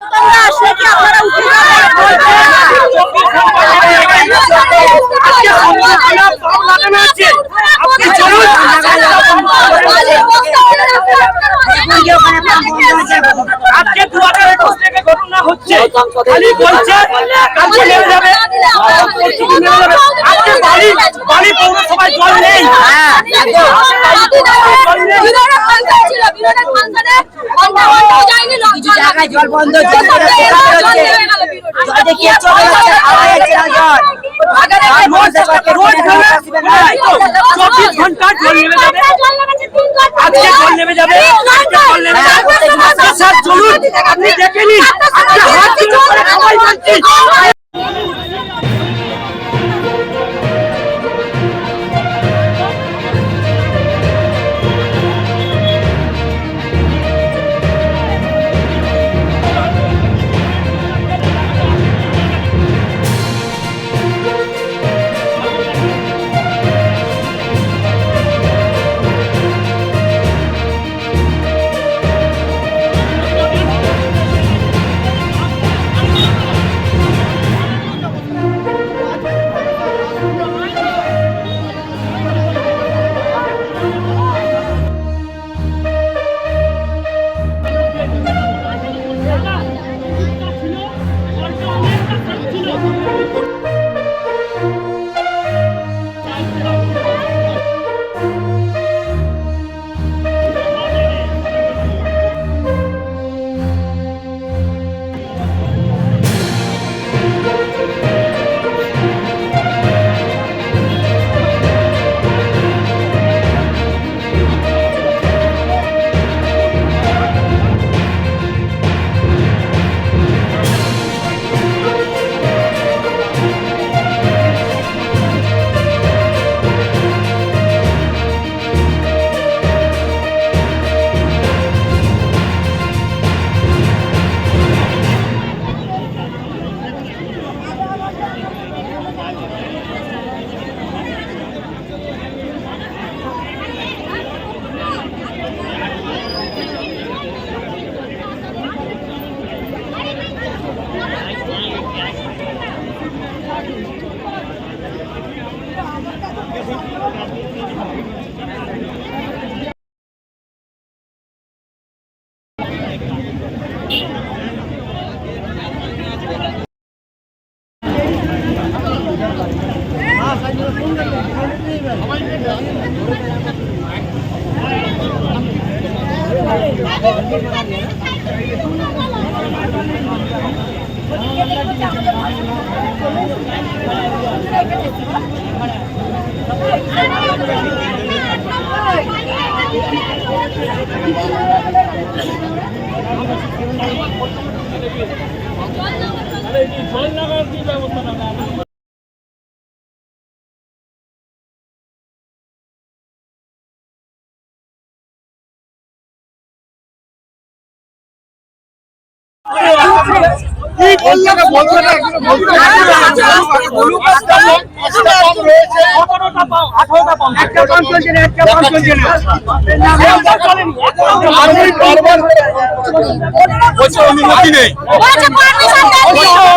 আজকে 2021 থেকে ঘটনা হচ্ছে, খালি বলছে কালকে নেমে যাবে, আজকে বাড়ি পৌরসভায় জল নেই। জল বন্ধ নেমে যাবে, চলুন আপনি দেখে নিন।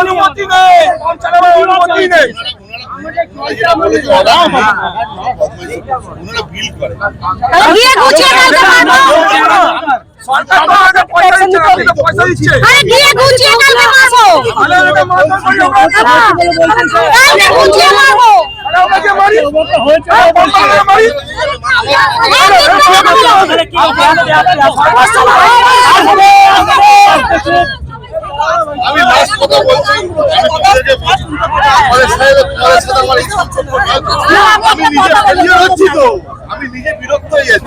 অনুমতি নেই, অনুমতি নেই। আমি লাস্ট কথা বলছি, আমি নিজে ফেলিয়ার হচ্ছি তো, আমি নিজে বিরক্ত হয়ে যাচ্ছি।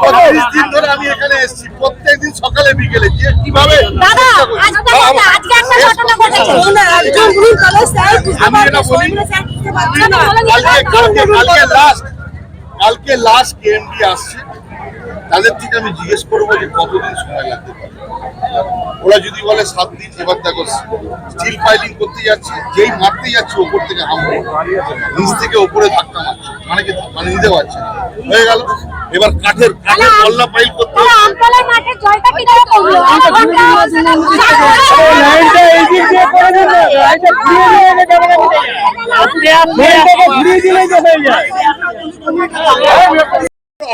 35 দিন ধরে আমি এখানে এসেছি, প্রত্যেকদিন সকালে বিকেলে কিভাবে কালকে লাস্ট কেএমডি আসছে, তাদের থেকে আমি জিজ্ঞেস করবো যে কতদিন সময় লাগতে পারে। ওরা যদি বলে 7 দিন, এবার দেখো স্টিল পাইলিং করতে যাচ্ছে, যেই মারতে যাচ্ছে ওপর থেকে হামলা, নিচ থেকে ওপরে ধাক্কা মারছে, মানে নিতে পারছে না, হয়ে গেল। এবার কাঠের পল্লা পাইল করতে আমতলার মাঠে জলটা কিভাবে পড়লো?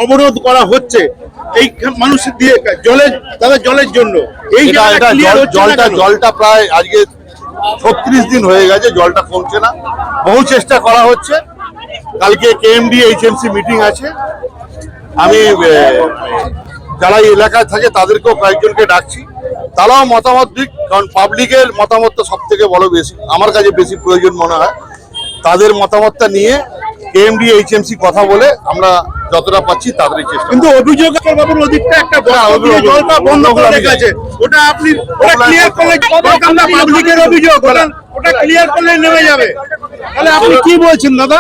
অবরোধ করা হচ্ছে এই মানুষের দিয়ে জলের জন্য। এই জলটা প্রায় আজকে 36 দিন হয়ে গেছে, জলটা কমছে না। বহু চেষ্টা করা হচ্ছে। কালকে কেএমডি এইচএমসি মিটিং আছে, আমি যারা এই এলাকায় থাকে তাদেরকেও কয়েকজনকে ডাকছি, তারাও মতামত দিক, কারণ পাবলিকের মতামতটা সব থেকে বড়, বেশি আমার কাছে বেশি প্রয়োজন মনে হয়। তাদের মতামতটা নিয়ে কেএমডি এইচএমসি কথা বলে আমরা যতটা পাচ্ছি তাড়াতাড়ি চেষ্টা। কিন্তু অভিযোগ বাবুর ওদিকটা একটা জলটা বন্ধ করে রেখেছে, ওটা আপনি ক্লিয়ার করলে পাবলিকের অভিযোগ, ওটা ক্লিয়ার করলে নেমে যাবে। তাহলে আপনি কি বলছেন দাদা?